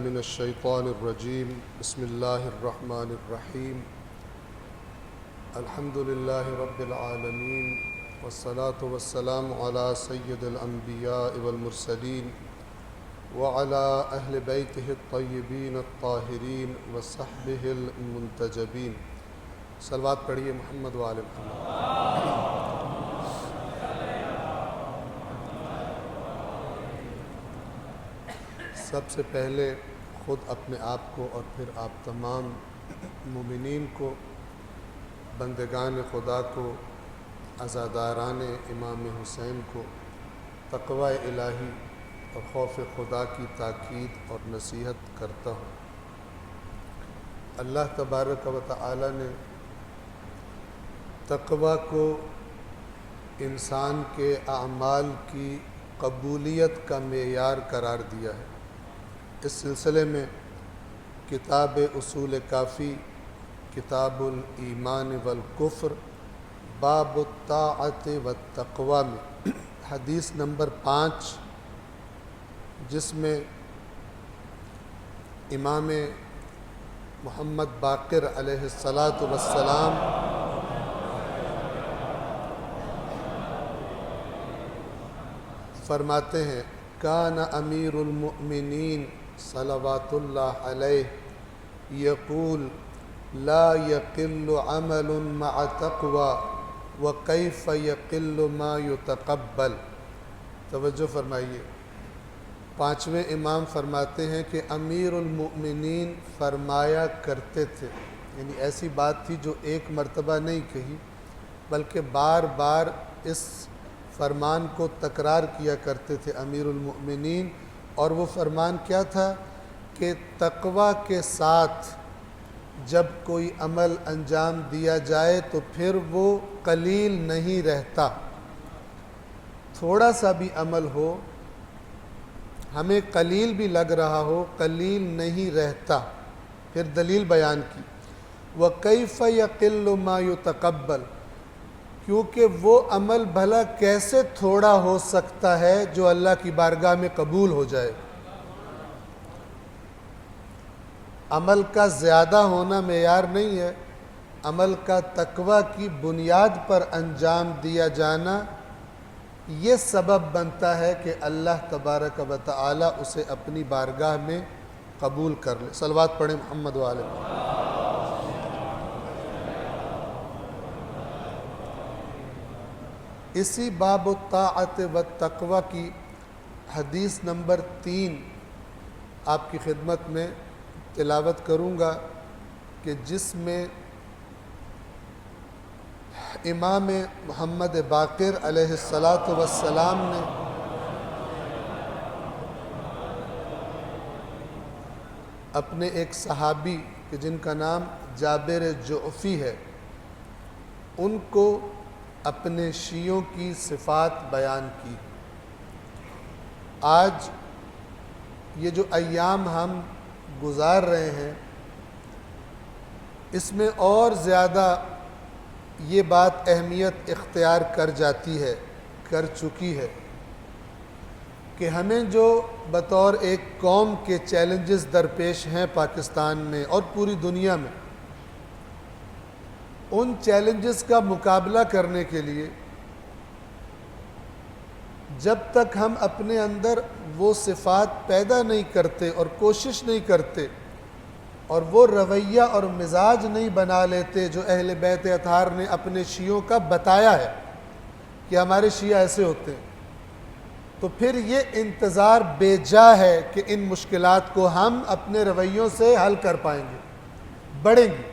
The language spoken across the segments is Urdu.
من الشیطان الرجیم بسم اللہ الرحمن الرحیم الحمد للہ رب العالمین والصلاة والسلام علی سید الانبیاء والمرسلین وعلی اہل بیتہ الطیبین الطاہرین وصحبہ المنتجبین۔ صلوات پڑھیے محمد وآل محمد۔ سب سے پہلے خود اپنے آپ کو اور پھر آپ تمام مومنین کو، بندگان خدا کو، عزاداران امام حسین کو تقوی الہی اور خوف خدا کی تاکید اور نصیحت کرتا ہوں۔ اللہ تبارک و تعالی نے تقوی کو انسان کے اعمال کی قبولیت کا معیار قرار دیا ہے۔ اس سلسلے میں کتاب اصول کافی، کتاب الایمان والکفر، باب الطاعت والتقوی میں حدیث نمبر 5، جس میں امام محمد باقر علیہ السلام فرماتے ہیں: کان امیر المؤمنین صلوات اللہ علیہ یقول لا یقل عمل مع تقوی وکیف یقل ما یتقبل۔ توجہ فرمائیے، 5ویں امام فرماتے ہیں کہ امیر المؤمنین فرمایا کرتے تھے، یعنی ایسی بات تھی جو ایک مرتبہ نہیں کہی بلکہ بار بار اس فرمان کو تکرار کیا کرتے تھے امیر المؤمنین۔ اور وہ فرمان کیا تھا کہ تقوی کے ساتھ جب کوئی عمل انجام دیا جائے تو پھر وہ قلیل نہیں رہتا، تھوڑا سا بھی عمل ہو، ہمیں قلیل بھی لگ رہا ہو، قلیل نہیں رہتا۔ پھر دلیل بیان کی، وَكَيْفَ يَقِلُّ مَا يُتَقَبَّلُ، کیونکہ وہ عمل بھلا کیسے تھوڑا ہو سکتا ہے جو اللہ کی بارگاہ میں قبول ہو جائے۔ عمل کا زیادہ ہونا معیار نہیں ہے، عمل کا تقوی کی بنیاد پر انجام دیا جانا یہ سبب بنتا ہے کہ اللہ تبارک و تعالی اسے اپنی بارگاہ میں قبول کر لے۔ صلوات پڑھیں محمد وآل محمد۔ اسی باب الطاعت والتقوی کی حدیث نمبر 3 آپ کی خدمت میں تلاوت کروں گا، کہ جس میں امام محمد باقر علیہ السلام نے اپنے ایک صحابی کہ جن کا نام جابر جعفی ہے، ان کو اپنے شیعوں کی صفات بیان کی۔ آج یہ جو ایام ہم گزار رہے ہیں، اس میں اور زیادہ یہ بات اہمیت اختیار کر جاتی ہے، کر چکی ہے، کہ ہمیں جو بطور ایک قوم کے چیلنجز درپیش ہیں پاکستان میں اور پوری دنیا میں، ان چیلنجز کا مقابلہ کرنے کے لیے جب تک ہم اپنے اندر وہ صفات پیدا نہیں کرتے اور کوشش نہیں کرتے اور وہ رویہ اور مزاج نہیں بنا لیتے جو اہل بیت اطہار نے اپنے شیعوں کا بتایا ہے کہ ہمارے شیعہ ایسے ہوتے ہیں، تو پھر یہ انتظار بے جا ہے کہ ان مشکلات کو ہم اپنے رویوں سے حل کر پائیں گے، بڑھیں گے۔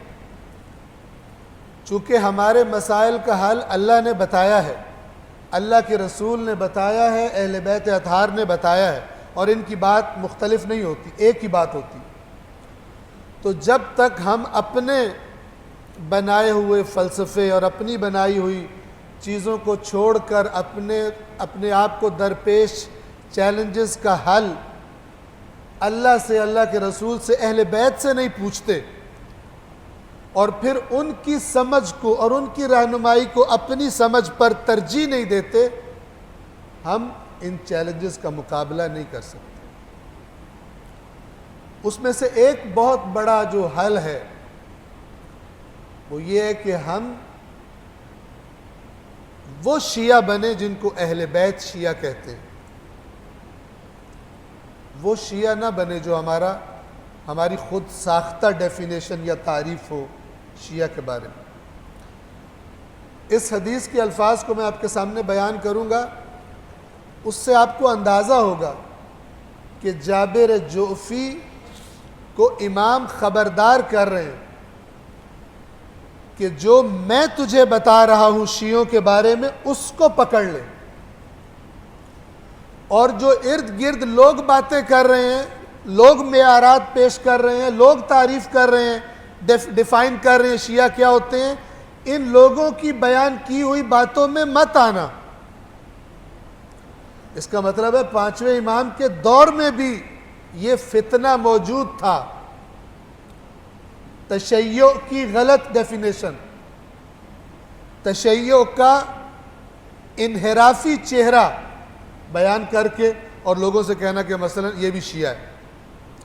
چونکہ ہمارے مسائل کا حل اللہ نے بتایا ہے، اللہ کے رسول نے بتایا ہے، اہل بیت اطہار نے بتایا ہے، اور ان کی بات مختلف نہیں ہوتی، ایک ہی بات ہوتی۔ تو جب تک ہم اپنے بنائے ہوئے فلسفے اور اپنی بنائی ہوئی چیزوں کو چھوڑ کر اپنے آپ کو درپیش چیلنجز کا حل اللہ سے، اللہ کے رسول سے، اہل بیت سے نہیں پوچھتے اور پھر ان کی سمجھ کو اور ان کی رہنمائی کو اپنی سمجھ پر ترجیح نہیں دیتے، ہم ان چیلنجز کا مقابلہ نہیں کر سکتے۔ اس میں سے ایک بہت بڑا جو حل ہے وہ یہ ہے کہ ہم وہ شیعہ بنے جن کو اہل بیت شیعہ کہتے ہیں، وہ شیعہ نہ بنے جو ہماری خود ساختہ ڈیفینیشن یا تعریف ہو شیعہ کے بارے میں۔ اس حدیث کے الفاظ کو میں آپ کے سامنے بیان کروں گا، اس سے آپ کو اندازہ ہوگا کہ جابر جعفی کو امام خبردار کر رہے ہیں کہ جو میں تجھے بتا رہا ہوں شیعوں کے بارے میں اس کو پکڑ لے، اور جو ارد گرد لوگ باتیں کر رہے ہیں، لوگ معیارات پیش کر رہے ہیں، لوگ تعریف کر رہے ہیں، ڈیفائن کر رہے ہیں شیعہ کیا ہوتے ہیں، ان لوگوں کی بیان کی ہوئی باتوں میں مت آنا۔ اس کا مطلب ہے پانچویں امام کے دور میں بھی یہ فتنہ موجود تھا، تشیع کی غلط ڈیفینیشن، تشیع کا انحرافی چہرہ بیان کر کے اور لوگوں سے کہنا کہ مثلا یہ بھی شیعہ ہے۔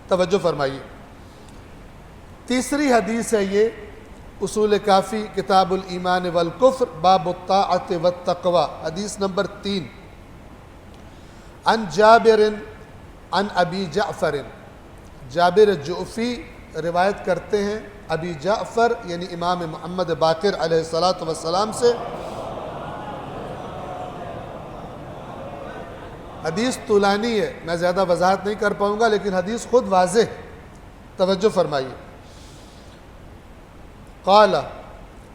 توجہ فرمائیے، تیسری حدیث ہے یہ، اصول کافی کتاب الایمان والکفر باب الطاعت والتقوی، حدیث نمبر 3، عن جابر عن ابی جعفر، جابر جعفی روایت کرتے ہیں ابی جعفر یعنی امام محمد باقر علیہ السلام سے۔ حدیث طولانی ہے، میں زیادہ وضاحت نہیں کر پاؤں گا، لیکن حدیث خود واضح ہے، توجہ فرمائیے۔ قال،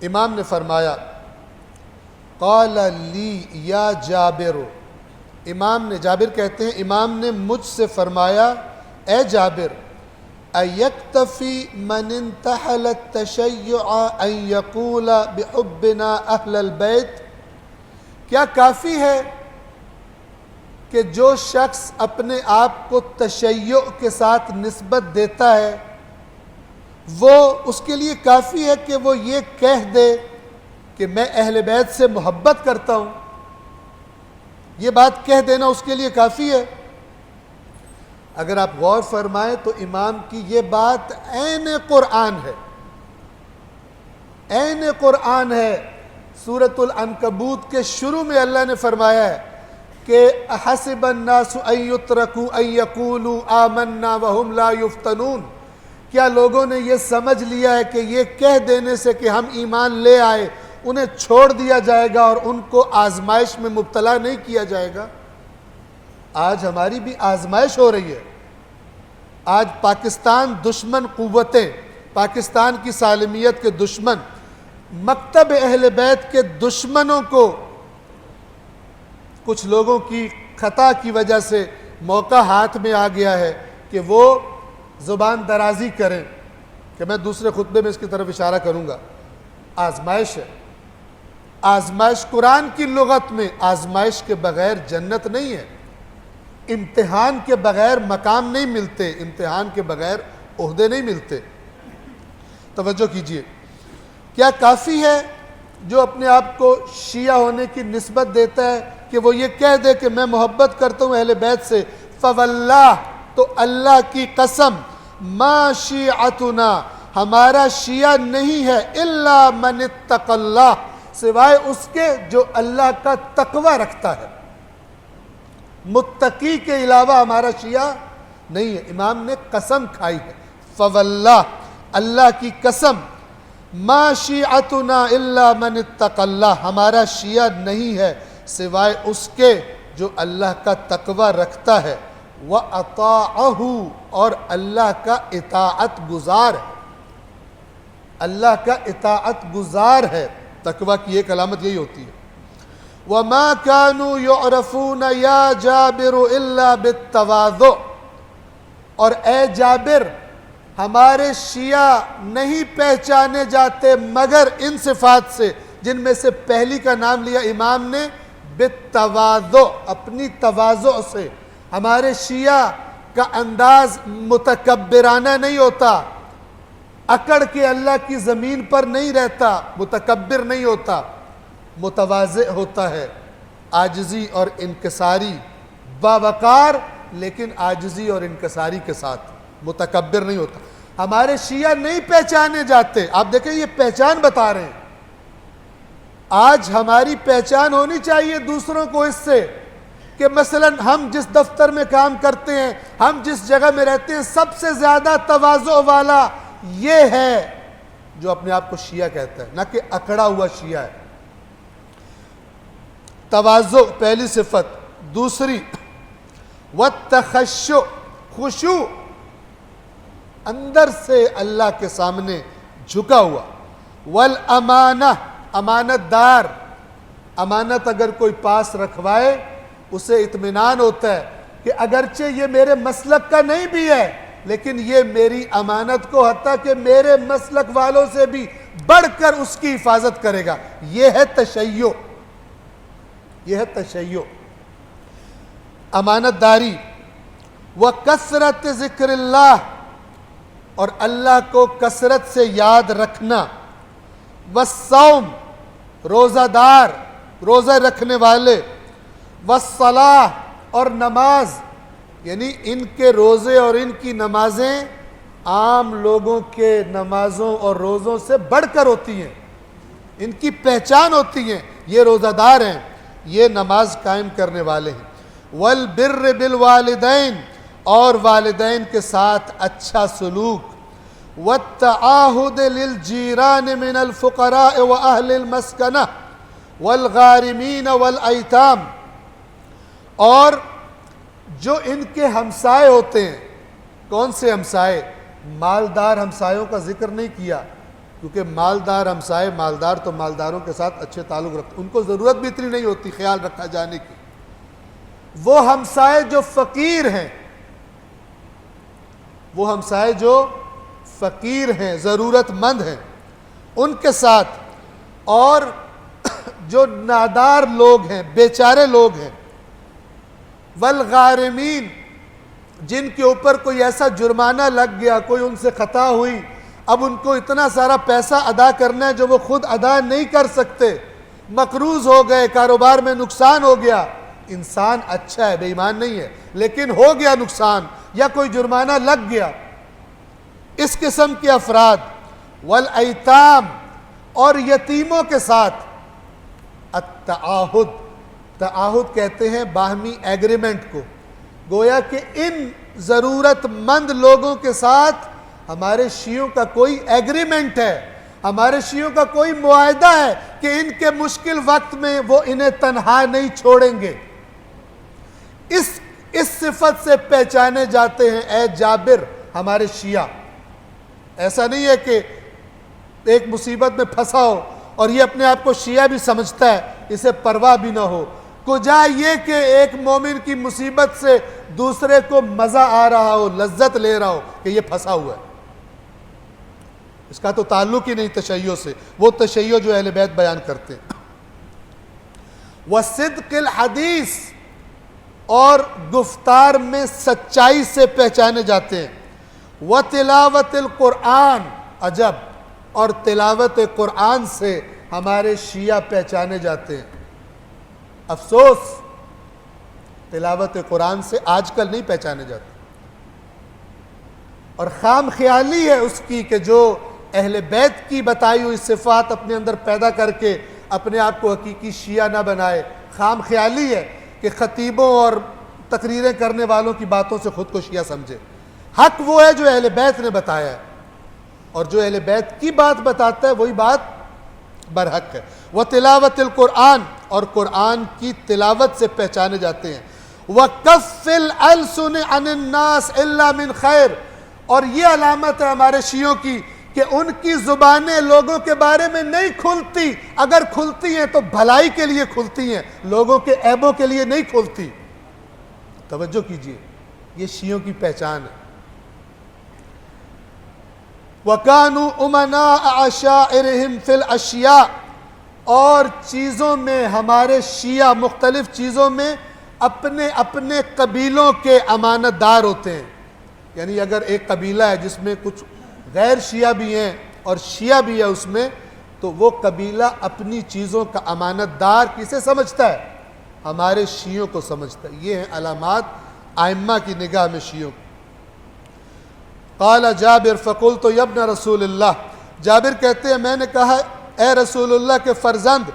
امام نے فرمایا، قال لی یا جابر، امام نے، جابر کہتے ہیں امام نے مجھ سے فرمایا اے جابر، ایکتفی من انتحل التشیع ان یقول بحبنا اہل البیت، کیا کافی ہے کہ جو شخص اپنے آپ کو تشیع کے ساتھ نسبت دیتا ہے وہ اس کے لیے کافی ہے کہ وہ یہ کہہ دے کہ میں اہل بیت سے محبت کرتا ہوں؟ یہ بات کہہ دینا اس کے لیے کافی ہے؟ اگر آپ غور فرمائیں تو امام کی یہ بات عین قرآن ہے، عین قرآن ہے۔ سورۃ العنکبوت کے شروع میں اللہ نے فرمایا ہے کہ احسب الناس ان یترکوا ان یقولوا آمنا وہم لا یفتنون، کیا لوگوں نے یہ سمجھ لیا ہے کہ یہ کہہ دینے سے کہ ہم ایمان لے آئے انہیں چھوڑ دیا جائے گا اور ان کو آزمائش میں مبتلا نہیں کیا جائے گا؟ آج ہماری بھی آزمائش ہو رہی ہے۔ آج پاکستان دشمن قوتیں، پاکستان کی سالمیت کے دشمن، مکتب اہل بیت کے دشمنوں کو کچھ لوگوں کی خطا کی وجہ سے موقع ہاتھ میں آ گیا ہے کہ وہ زبان درازی کریں، کہ میں دوسرے خطبے میں اس کی طرف اشارہ کروں گا۔ آزمائش ہے، آزمائش قرآن کی لغت میں آزمائش کے بغیر جنت نہیں ہے، امتحان کے بغیر مقام نہیں ملتے، امتحان کے بغیر عہدے نہیں ملتے۔ توجہ کیجئے، کیا کافی ہے جو اپنے آپ کو شیعہ ہونے کی نسبت دیتا ہے کہ وہ یہ کہہ دے کہ میں محبت کرتا ہوں اہل بیت سے؟ فواللہ، تو اللہ کی قسم، ما شیعتنا، ہمارا شیعہ نہیں ہے، الا من اتقى اللہ، سوائے اس کے جو اللہ کا تقوی رکھتا ہے۔ متقی کے علاوہ ہمارا شیعہ نہیں ہے۔ امام نے قسم کھائی ہے، فواللہ، اللہ کی قسم، ما شیعتنا الا من اتقى اللہ، ہمارا شیعہ نہیں ہے سوائے اس کے جو اللہ کا تقوی رکھتا ہے، وَأَطَاعَهُ، اور اللہ کا اطاعت گزار ہے، اللہ کا اطاعت گزار ہے۔ تقوی کی ایک علامت یہی ہوتی ہے۔ وَمَا كَانُوا يُعْرَفُونَ يَا جَابِرُ إِلَّا بِالتَّوَاضُعِ، اور اے جابر، ہمارے شیعہ نہیں پہچانے جاتے مگر ان صفات سے، جن میں سے پہلی کا نام لیا امام نے، بالتواضع، اپنی تواضع سے۔ ہمارے شیعہ کا انداز متکبرانہ نہیں ہوتا، اکڑ کے اللہ کی زمین پر نہیں رہتا، متکبر نہیں ہوتا، متواضع ہوتا ہے، عاجزی اور انکساری، باوقار لیکن عاجزی اور انکساری کے ساتھ، متکبر نہیں ہوتا. ہمارے شیعہ نہیں پہچانے جاتے. آپ دیکھیں یہ پہچان بتا رہے ہیں. آج ہماری پہچان ہونی چاہیے دوسروں کو اس سے کہ مثلا ہم جس دفتر میں کام کرتے ہیں, ہم جس جگہ میں رہتے ہیں, سب سے زیادہ تواضع والا یہ ہے جو اپنے آپ کو شیعہ کہتا ہے, نہ کہ اکڑا ہوا شیعہ ہے. تواضع پہلی صفت. دوسری والتخشع, خشوع, اندر سے اللہ کے سامنے جھکا ہوا. والامانہ, امانت دار. امانت اگر کوئی پاس رکھوائے اسے اطمینان ہوتا ہے کہ اگرچہ یہ میرے مسلک کا نہیں بھی ہے لیکن یہ میری امانت کو حتیٰ کہ میرے مسلک والوں سے بھی بڑھ کر اس کی حفاظت کرے گا. یہ ہے تشیع, یہ ہے تشیع, امانت داری. وکثرت ذکر اللہ, اور اللہ کو کثرت سے یاد رکھنا. والصوم, روزہ دار, روزہ رکھنے والے. والصلاۃ, اور نماز, یعنی ان کے روزے اور ان کی نمازیں عام لوگوں کے نمازوں اور روزوں سے بڑھ کر ہوتی ہیں. ان کی پہچان ہوتی ہے یہ روزہ دار ہیں, یہ نماز قائم کرنے والے ہیں. والبر بالوالدین, اور والدین کے ساتھ اچھا سلوک. والتعاہد للجیران من الفقراء واہل المسکنہ والغارمین والایتام, اور جو ان کے ہمسائے ہوتے ہیں. کون سے ہمسائے؟ مالدار ہمسایوں کا ذکر نہیں کیا کیونکہ مالدار ہمسائے, مالدار تو مالداروں کے ساتھ اچھے تعلق رکھتے, ان کو ضرورت بھی اتنی نہیں ہوتی خیال رکھا جانے کی. وہ ہمسائے جو فقیر ہیں, وہ ہمسائے جو فقیر ہیں, ضرورت مند ہیں, ان کے ساتھ. اور جو نادار لوگ ہیں, بیچارے لوگ ہیں. والغارمین, جن کے اوپر کوئی ایسا جرمانہ لگ گیا, کوئی ان سے خطا ہوئی, اب ان کو اتنا سارا پیسہ ادا کرنا ہے جو وہ خود ادا نہیں کر سکتے, مقروض ہو گئے, کاروبار میں نقصان ہو گیا. انسان اچھا ہے, بے ایمان نہیں ہے, لیکن ہو گیا نقصان یا کوئی جرمانہ لگ گیا. اس قسم کے افراد. والایتام, اور یتیموں کے ساتھ. التعاہد, تعاہد کہتے ہیں باہمی ایگریمنٹ کو. گویا کہ ان ضرورت مند لوگوں کے ساتھ ہمارے شیعوں کا کوئی ایگریمنٹ ہے, ہمارے شیعوں کا کوئی معاہدہ ہے کہ ان کے مشکل وقت میں وہ انہیں تنہا نہیں چھوڑیں گے. اس صفت سے پہچانے جاتے ہیں اے جابر ہمارے شیعہ. ایسا نہیں ہے کہ ایک مصیبت میں پھنسا ہو اور یہ اپنے آپ کو شیعہ بھی سمجھتا ہے, اسے پرواہ بھی نہ ہو. کجا یہ کہ ایک مومن کی مصیبت سے دوسرے کو مزہ آ رہا ہو, لذت لے رہا ہو کہ یہ پھنسا ہوا ہے. اس کا تو تعلق ہی نہیں تشیع سے, وہ تشیع جو اہل بیت بیان کرتے ہیں. وصدق الحدیث, اور گفتار میں سچائی سے پہچانے جاتے ہیں. وتلاوت القرآن, عجب, اور تلاوت قرآن سے ہمارے شیعہ پہچانے جاتے ہیں. افسوس, تلاوت قرآن سے آج کل نہیں پہچانے جاتے, اور خام خیالی ہے اس کی کہ جو اہل بیت کی بتائی ہوئی صفات اپنے اندر پیدا کر کے اپنے آپ کو حقیقی شیعہ نہ بنائے. خام خیالی ہے کہ خطیبوں اور تقریریں کرنے والوں کی باتوں سے خود کو شیعہ سمجھے. حق وہ ہے جو اہل بیت نے بتایا ہے, اور جو اہل بیت کی بات بتاتا ہے وہی بات برحق ہے. وتلاوت القرآن, اور قرآن کی تلاوت سے پہچانے جاتے ہیں. وَكَفِّ الْأَلْسُنِ عَنِ النَّاسِ إِلَّا مِنْ خَيْرٍ, اور یہ علامت ہے ہمارے شیعوں کی کہ ان کی زبانیں لوگوں کے بارے میں نہیں کھلتی, اگر کھلتی ہیں تو بھلائی کے لیے کھلتی ہیں, لوگوں کے عیبوں کے لیے نہیں کھلتی. توجہ کیجئے, یہ شیعوں کی پہچان ہے. وَكَانُوا أُمَنَاءَ عَشَائِرِهِمْ فِي الْأَشْيَاءِ, اور چیزوں میں ہمارے شیعہ مختلف چیزوں میں اپنے اپنے قبیلوں کے امانت دار ہوتے ہیں. یعنی اگر ایک قبیلہ ہے جس میں کچھ غیر شیعہ بھی ہیں اور شیعہ بھی ہے اس میں, تو وہ قبیلہ اپنی چیزوں کا امانت دار کسے سمجھتا ہے؟ ہمارے شیعوں کو سمجھتا ہے. یہ ہیں علامات ائمہ کی نگاہ میں شیعوں. قال جابر فقلت یا ابن رسول اللہ، جابر کہتے ہیں میں نے کہا اے رسول اللہ کے فرزند،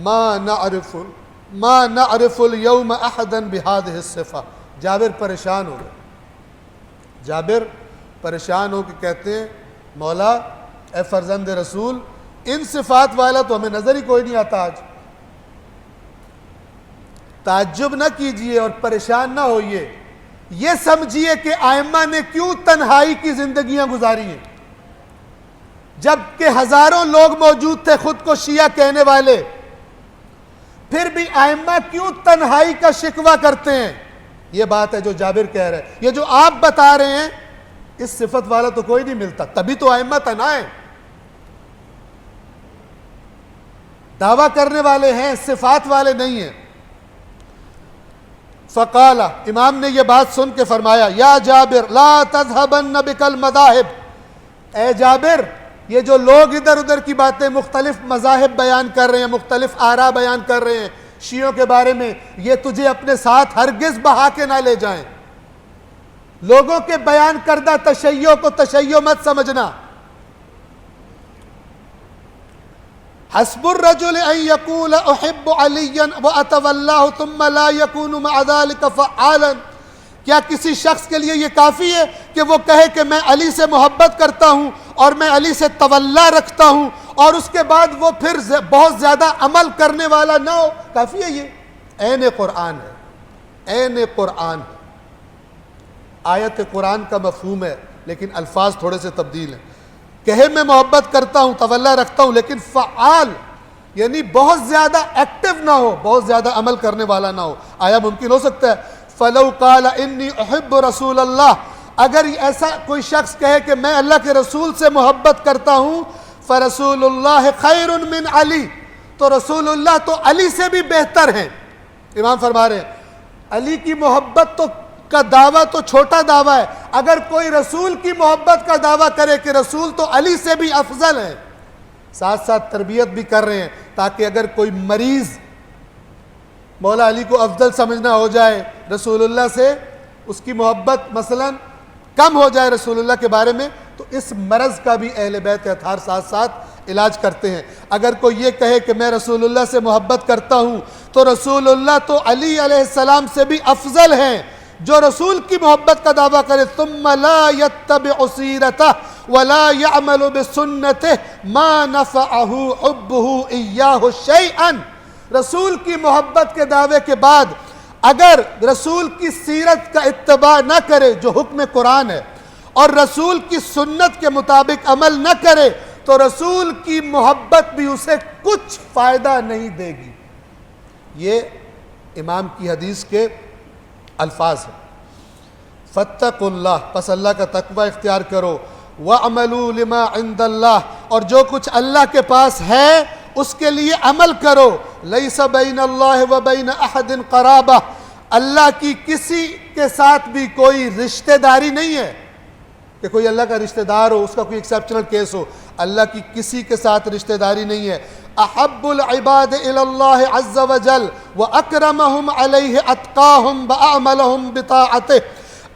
ما نعرف اليوم احدا بهذه الصفة۔ جابر پریشان ہو گئے، جابر پریشان ہو کے کہتے ہیں مولا اے فرزند رسول، ان صفات والا تو ہمیں نظر ہی کوئی نہیں آتا آج۔ تعجب نہ کیجئے اور پریشان نہ ہوئیے، یہ سمجھیے کہ ائمہ نے کیوں تنہائی کی زندگیاں گزاری ہیں، جبکہ ہزاروں لوگ موجود تھے خود کو شیعہ کہنے والے، پھر بھی ائمہ کیوں تنہائی کا شکوہ کرتے ہیں؟ یہ بات ہے جو جابر کہہ رہے ہیں، یہ جو آپ بتا رہے ہیں اس صفت والا تو کوئی نہیں ملتا، تبھی تو ائمہ تنہا ہیں، دعویٰ کرنے والے ہیں، صفات والے نہیں ہیں۔ فقال، امام نے یہ بات سن کے فرمایا یا جابر لا تذهبن بك المذاهب، اے جابر یہ جو لوگ ادھر ادھر کی باتیں مختلف مذاہب بیان کر رہے ہیں، مختلف آراء بیان کر رہے ہیں شیعوں کے بارے میں، یہ تجھے اپنے ساتھ ہرگز بہا کے نہ لے جائیں، لوگوں کے بیان کردہ تشیع کو تشیع مت سمجھنا۔ حسب الرجل ان يقول احب عليا واتولاه ثم لا يكون مع ذلك فعالا، کیا کسی شخص کے لیے یہ کافی ہے کہ وہ کہے کہ میں علی سے محبت کرتا ہوں اور میں علی سے تولا رکھتا ہوں اور اس کے بعد وہ پھر بہت زیادہ عمل کرنے والا نہ ہو؟ کافی ہے یہ؟ عین قرآن ہے، عین قرآن ہے، آیت قرآن کا مفہوم ہے لیکن الفاظ تھوڑے سے تبدیل ہیں۔ کہے میں محبت کرتا ہوں، تولا رکھتا ہوں، لیکن فعال یعنی بہت زیادہ ایکٹیو نہ ہو، بہت زیادہ عمل کرنے والا نہ ہو۔ آیا ممکن ہو سکتا ہے فلو قال انی احب رسول اللہ، اگر ایسا کوئی شخص کہے کہ میں اللہ کے رسول سے محبت کرتا ہوں، فرسول اللہ خیر من علی، تو رسول اللہ تو علی سے بھی بہتر ہیں۔ امام فرما رہے ہیں علی کی محبت کا دعویٰ تو چھوٹا دعویٰ ہے، اگر کوئی رسول کی محبت کا دعویٰ کرے کہ رسول تو علی سے بھی افضل ہے، ساتھ ساتھ تربیت بھی کر رہے ہیں تاکہ اگر کوئی مریض مولا علی کو افضل سمجھنا ہو جائے رسول اللہ سے، اس کی محبت مثلا کم ہو جائے رسول اللہ کے بارے میں، تو اس مرض کا بھی اہل بیت اطہار ساتھ ساتھ علاج کرتے ہیں۔ اگر کوئی یہ کہے کہ میں رسول اللہ سے محبت کرتا ہوں تو رسول اللہ تو علی علیہ السلام سے بھی افضل ہیں، جو رسول کی محبت کا دعویٰ کرے ثم لا يتبع سیرتہ ولا يعمل بسنتہ ما نفعہ حبہ ایاہ شیئا، رسول کی محبت کے دعوے کے بعد اگر رسول کی سیرت کا اتباع نہ کرے جو حکم قرآن ہے اور رسول کی سنت کے مطابق عمل نہ کرے تو رسول کی محبت بھی اسے کچھ فائدہ نہیں دے گی۔ یہ امام کی حدیث کے الفاظ ہیں۔ فاتقوا اللہ، پس اللہ کا تقوی اختیار کرو، وَعْمَلُوا لِمَا عِنْدَ اللَّهِ، اور جو کچھ اللہ کے پاس ہے اس کے لیے عمل کرو۔ لَيْسَ بَيْنَ اللَّهِ وَبَيْنَ أَحَدٍ قَرَابَةٍ، اللہ کی کسی کے ساتھ بھی کوئی رشتہ داری نہیں ہے کہ کوئی اللہ کا رشتہ دار ہو، اس کا کوئی ایکسیپشنل کیس ہو، اللہ کی کسی کے ساتھ رشتہ داری نہیں ہے۔ احب العباد الى اللہ عز وجل واکرمہم علیہ اتقاہم واعملہم بطاعتہ،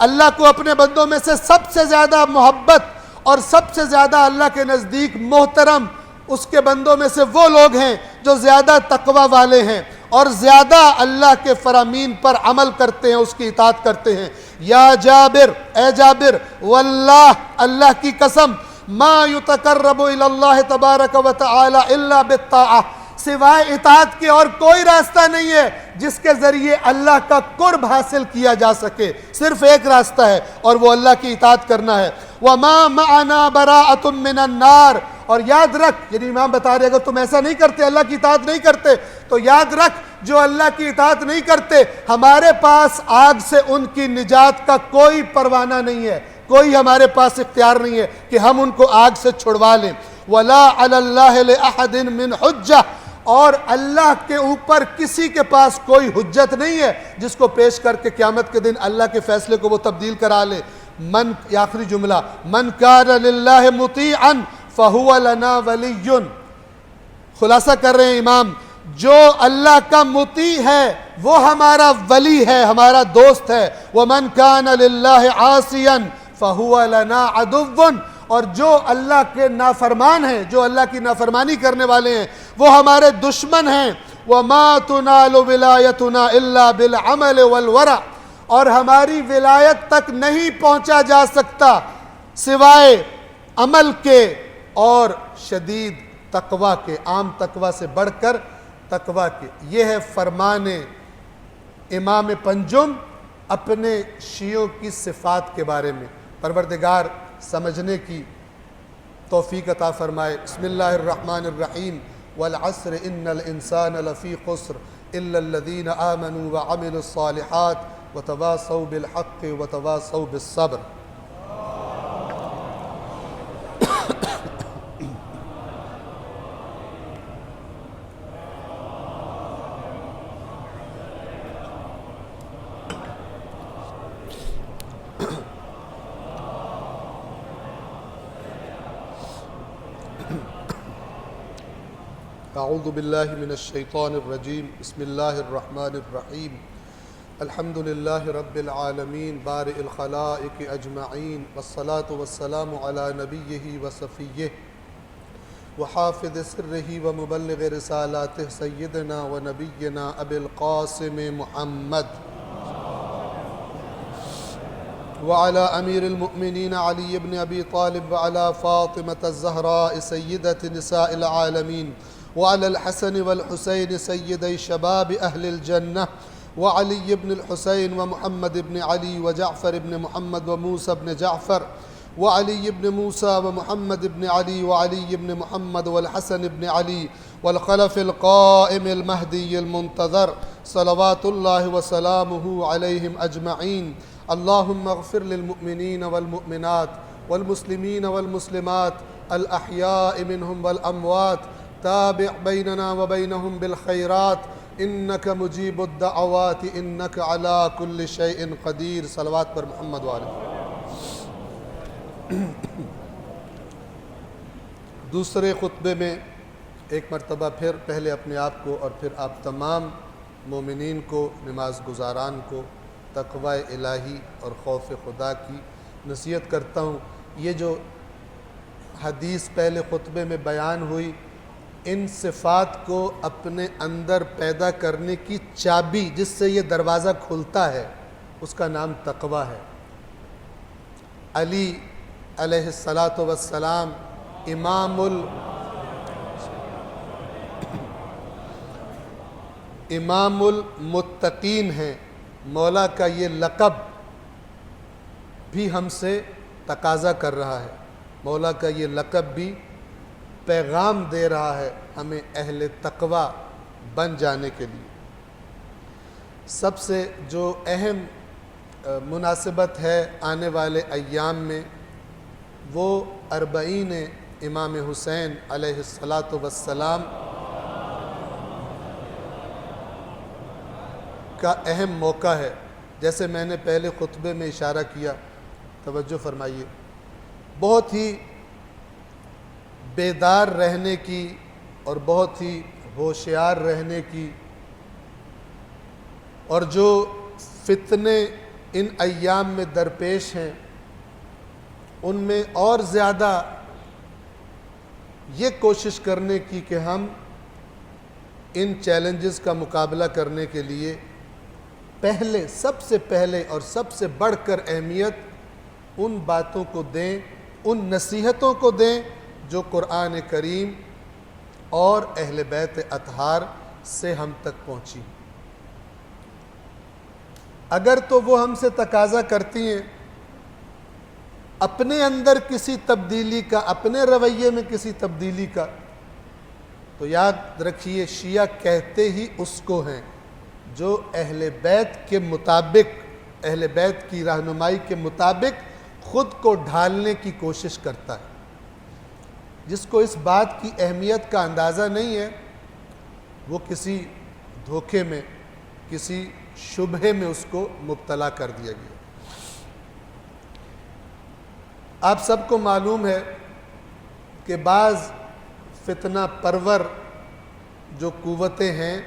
اللہ کو اپنے بندوں میں سے سب سے زیادہ محبت اور سب سے زیادہ اللہ کے نزدیک محترم اس کے بندوں میں سے وہ لوگ ہیں جو زیادہ تقوی والے ہیں اور زیادہ اللہ کے فرامین پر عمل کرتے ہیں، اس کی اطاعت کرتے ہیں۔ یا جابر، اے جابر، واللہ، اللہ کی قسم، ما یتقرب الی اللہ تبارک و تعالی الا بالطاعہ، سوائے اطاعت کے اور کوئی راستہ نہیں ہے جس کے ذریعے اللہ کا قرب حاصل کیا جا سکے، صرف ایک راستہ ہے اور وہ اللہ کی اطاعت کرنا ہے۔ وَمَا مَعَنَا بَرَاءَةٌ مِّنَ النَّارِ، اور یاد رکھ، یعنی امام بتا رہے اگر تم ایسا نہیں کرتے، اللہ کی اطاعت نہیں کرتے، تو یاد رکھ جو اللہ کی اطاعت نہیں کرتے ہمارے پاس آگ سے ان کی نجات کا کوئی پروانہ نہیں ہے، کوئی ہمارے پاس اختیار نہیں ہے کہ ہم ان کو آگ سے چھڑوا لیں۔ وَلَا عَلَى اللَّهِ لِأَحَدٍ مِّنْ حُجَّةٍ، اور اللہ کے اوپر کسی کے پاس کوئی حجت نہیں ہے جس کو پیش کر کے قیامت کے دن اللہ کے فیصلے کو وہ تبدیل کرا لے۔ من، یہ آخری جملہ، من کان للہ مطیعا فہو لنا ولی، خلاصہ کر رہے ہیں امام، جو اللہ کا مطیع ہے وہ ہمارا ولی ہے، ہمارا دوست ہے۔ ومن کان للہ عاصیا فَهُوَ لَنَا عَدُوٌّ، اور جو اللہ کے نافرمان ہیں، جو اللہ کی نافرمانی کرنے والے ہیں، وہ ہمارے دشمن ہیں۔ وَمَا تُنَالُ وِلَایَتُنَا إِلَّا بِالْعَمَلِ وَالْوَرَعِ، اور ہماری ولایت تک نہیں پہنچا جا سکتا سوائے عمل کے اور شدید تقوی کے، عام تقوی سے بڑھ کر تقوی کے۔ یہ ہے فرمان امام پنجم اپنے شیعوں کی صفات کے بارے میں۔ پروردگار سمجھنے کی توفیق عطا فرمائے۔ بسم اللہ الرحمن الرحیم۔ والعصر ان الانسان لفی خسر الا الذین آمنوا وعملوا الصالحات وتواصوا بالحق وتواصوا بالصبر۔ اعوذ باللہ من الشیطان الرجیم۔ بسم اللہ الرحمن الرحیم۔ الحمد للہ رب العالمین بارئ الخلائق اجمعین، والصلاة والسلام علی نبیہ وصفیہ وحافظ سرہ ومبلغ رسالاتہ سیدنا ونبینا ابی القاسم محمد وعلى امیر المؤمنین علی بن ابی طالب وعلى فاطمة الزہراء سیدۃ نساء العالمین وعلى الحسن والحسین سیدی شباب اہل الجنہ وعلی بن الحسین ومحمد بن علی وجعفر بن محمد وموسى بن جعفر وعلی بن موسى ومحمد بن علی وعلی بن محمد والحسن بن علی والخلف القائم المہدی المنتظر صلوات اللہ وسلامہ علیہم اجمعین۔ اللہم اغفر للمؤمنین والمؤمنات والمسلمین والمسلمات الاحیاء منہم والاموات، تابع بیننا وبینہم بالخیرات انک مجیب الدعوات انک علی کل شیء قدیر۔ صلوات پر محمد وآلہ۔ دوسرے خطبے میں ایک مرتبہ پھر پہلے اپنے آپ کو اور پھر آپ تمام مومنین کو، نماز گزاران کو تقوی الہی اور خوف خدا کی نصیحت کرتا ہوں۔ یہ جو حدیث پہلے خطبے میں بیان ہوئی، ان صفات کو اپنے اندر پیدا کرنے کی چابی جس سے یہ دروازہ کھلتا ہے، اس کا نام تقوی ہے۔ علی علیہ السلام امام المتقین ہیں۔ مولا کا یہ لقب بھی ہم سے تقاضا کر رہا ہے، مولا کا یہ لقب بھی پیغام دے رہا ہے ہمیں اہل تقوی بن جانے کے لیے۔ سب سے جو اہم مناسبت ہے آنے والے ایام میں، وہ اربعین امام حسین علیہ السلام کا اہم موقع ہے۔ جیسے میں نے پہلے خطبے میں اشارہ کیا، توجہ فرمائیے، بہت ہی بیدار رہنے کی اور بہت ہی ہوشیار رہنے کی، اور جو فتنے ان ایام میں درپیش ہیں ان میں اور زیادہ یہ کوشش کرنے کی کہ ہم ان چیلنجز کا مقابلہ کرنے کے لیے پہلے، سب سے پہلے اور سب سے بڑھ کر اہمیت ان باتوں کو دیں، ان نصیحتوں کو دیں جو قرآن کریم اور اہل بیت اطہار سے ہم تک پہنچی۔ اگر تو وہ ہم سے تقاضا کرتی ہیں اپنے اندر کسی تبدیلی کا، اپنے رویے میں کسی تبدیلی کا، تو یاد رکھیے شیعہ کہتے ہی اس کو ہیں جو اہل بیت کے مطابق، اہل بیت کی رہنمائی کے مطابق خود کو ڈھالنے کی کوشش کرتا ہے۔ جس کو اس بات کی اہمیت کا اندازہ نہیں ہے، وہ کسی دھوکے میں، کسی شبہے میں اس کو مبتلا کر دیا گیا۔ آپ سب کو معلوم ہے کہ بعض فتنہ پرور جو قوتیں ہیں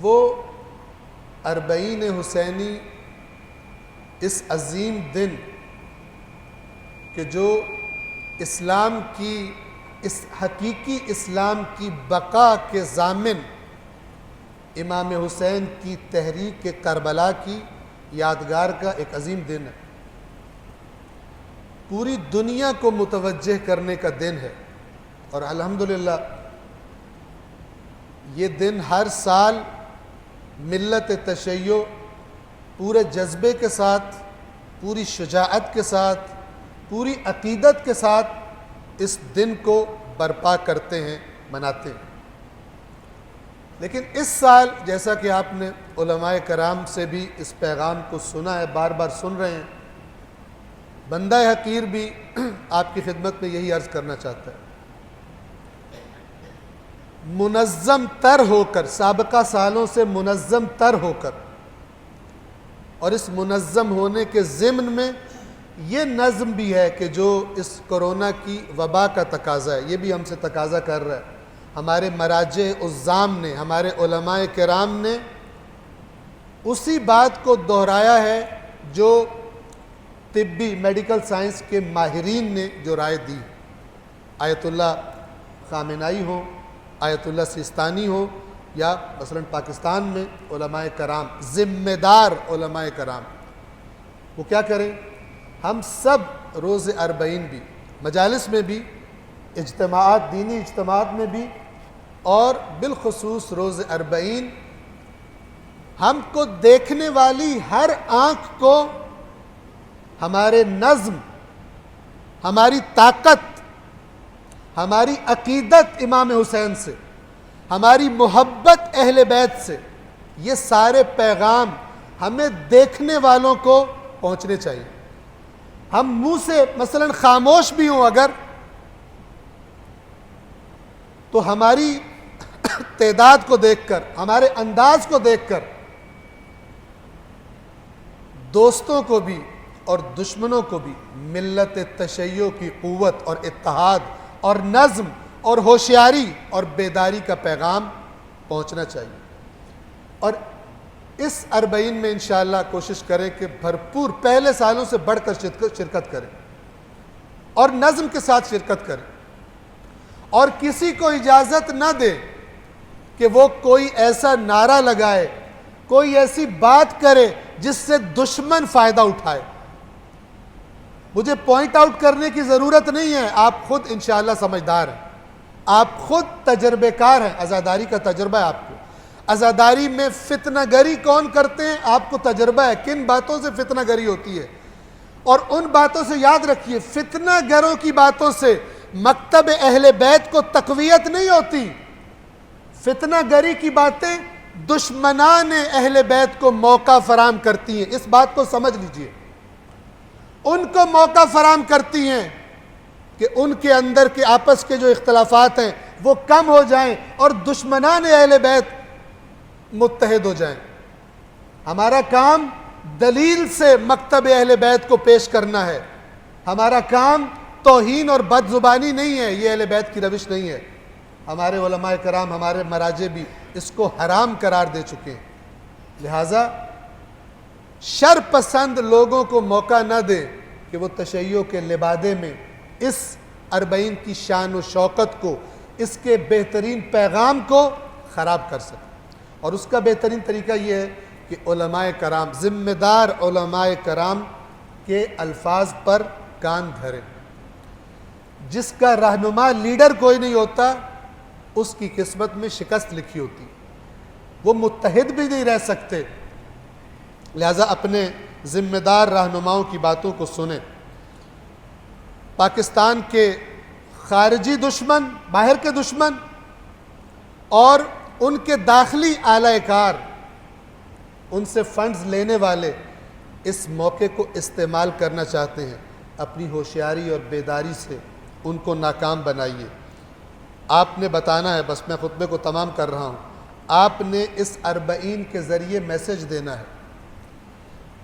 وہ اربعین حسینی اس عظیم دن کہ جو اسلام کی اس حقیقی اسلام کی بقا کے ضامن امام حسین کی تحریک کربلا کی یادگار کا ایک عظیم دن ہے، پوری دنیا کو متوجہ کرنے کا دن ہے، اور الحمدللہ یہ دن ہر سال ملت تشیع پورے جذبے کے ساتھ، پوری شجاعت کے ساتھ، پوری عقیدت کے ساتھ اس دن کو برپا کرتے ہیں، مناتے ہیں۔ لیکن اس سال جیسا کہ آپ نے علماء کرام سے بھی اس پیغام کو سنا ہے، بار بار سن رہے ہیں، بندہ حقیر بھی آپ کی خدمت میں یہی عرض کرنا چاہتا ہے، منظم تر ہو کر، سابقہ سالوں سے منظم تر ہو کر، اور اس منظم ہونے کے ضمن میں یہ نظم بھی ہے کہ جو اس کرونا کی وبا کا تقاضا ہے، یہ بھی ہم سے تقاضا کر رہا ہے۔ ہمارے مراجع عظام نے، ہمارے علماء کرام نے اسی بات کو دہرایا ہے جو طبی میڈیکل سائنس کے ماہرین نے جو رائے دی، آیت اللہ خامنائی ہوں، آیت اللہ سیستانی ہوں، یا مثلا پاکستان میں علماء کرام، ذمہ دار علماء کرام، وہ کیا کریں؟ ہم سب روز اربعین بھی، مجالس میں بھی، اجتماعات، دینی اجتماعات میں بھی، اور بالخصوص روز اربعین ہم کو دیکھنے والی ہر آنکھ کو ہمارے نظم، ہماری طاقت، ہماری عقیدت امام حسین سے، ہماری محبت اہل بیت سے، یہ سارے پیغام ہمیں دیکھنے والوں کو پہنچنے چاہیے۔ ہم منہ سے مثلا خاموش بھی ہوں اگر، تو ہماری تعداد کو دیکھ کر، ہمارے انداز کو دیکھ کر دوستوں کو بھی اور دشمنوں کو بھی ملت تشیع کی قوت اور اتحاد اور نظم اور ہوشیاری اور بیداری کا پیغام پہنچنا چاہیے۔ اور اس اربعین میں انشاءاللہ کوشش کریں کہ بھرپور، پہلے سالوں سے بڑھ کر شرکت کریں اور نظم کے ساتھ شرکت کریں، اور کسی کو اجازت نہ دیں کہ وہ کوئی ایسا نعرہ لگائے، کوئی ایسی بات کرے جس سے دشمن فائدہ اٹھائے۔ مجھے پوائنٹ آؤٹ کرنے کی ضرورت نہیں ہے، آپ خود انشاءاللہ سمجھدار ہیں، آپ خود تجربے کار ہیں، عزاداری کا تجربہ ہے آپ کو۔ عزاداری میں فتنہ گری کون کرتے ہیں؟ آپ کو تجربہ ہے کن باتوں سے فتنہ گری ہوتی ہے، اور ان باتوں سے یاد رکھیے، فتنہ گروں کی باتوں سے مکتب اہل بیت کو تقویت نہیں ہوتی، فتنہ گری کی باتیں دشمنان اہل بیت کو موقع فراہم کرتی ہیں، اس بات کو سمجھ لیجئے، ان کو موقع فراہم کرتی ہیں کہ ان کے اندر کے آپس کے جو اختلافات ہیں وہ کم ہو جائیں اور دشمنان اہل بیت متحد ہو جائیں۔ ہمارا کام دلیل سے مکتب اہل بیت کو پیش کرنا ہے، ہمارا کام توہین اور بد زبانی نہیں ہے، یہ اہل بیت کی روش نہیں ہے۔ ہمارے علماء کرام، ہمارے مراجع بھی اس کو حرام قرار دے چکے ہیں، لہٰذا شر پسند لوگوں کو موقع نہ دے کہ وہ تشیع کے لبادے میں اس اربعین کی شان و شوکت کو، اس کے بہترین پیغام کو خراب کر سکے۔ اور اس کا بہترین طریقہ یہ ہے کہ علماء کرام، ذمہ دار علماء کرام کے الفاظ پر کان دھریں۔ جس کا رہنما لیڈر کوئی نہیں ہوتا، اس کی قسمت میں شکست لکھی ہوتی، وہ متحد بھی نہیں رہ سکتے، لہذا اپنے ذمہ دار رہنماؤں کی باتوں کو سنیں۔ پاکستان کے خارجی دشمن، باہر کے دشمن اور ان کے داخلی اعلی کار، ان سے فنڈز لینے والے اس موقع کو استعمال کرنا چاہتے ہیں، اپنی ہوشیاری اور بیداری سے ان کو ناکام بنائیے۔ آپ نے بتانا ہے، بس میں خطبے کو تمام کر رہا ہوں، آپ نے اس اربعین کے ذریعے میسج دینا ہے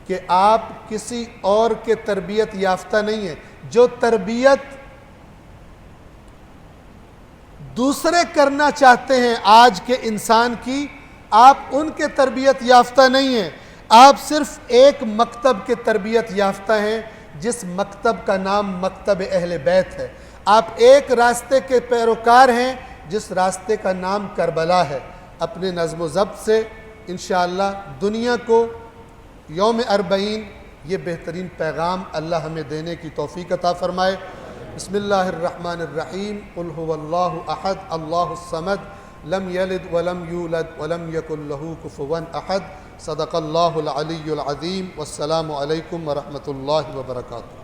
کہ آپ کسی اور کے تربیت یافتہ نہیں ہیں۔ جو تربیت دوسرے کرنا چاہتے ہیں آج کے انسان کی، آپ ان کے تربیت یافتہ نہیں ہیں، آپ صرف ایک مکتب کے تربیت یافتہ ہیں جس مکتب کا نام مکتب اہل بیت ہے۔ آپ ایک راستے کے پیروکار ہیں جس راستے کا نام کربلا ہے۔ اپنے نظم و ضبط سے انشاءاللہ دنیا کو یوم اربعین یہ بہترین پیغام اللہ ہمیں دینے کی توفیق عطا فرمائے۔ بسم اللہ الرحمن الرحیم، قل هو اللہ احد اللہ الصمد لم یلد ولم یولد ولم یکن لہ کفوا احد۔ صدق اللہ العلی العظیم، والسلام علیکم ورحمۃ اللہ وبرکاتہ۔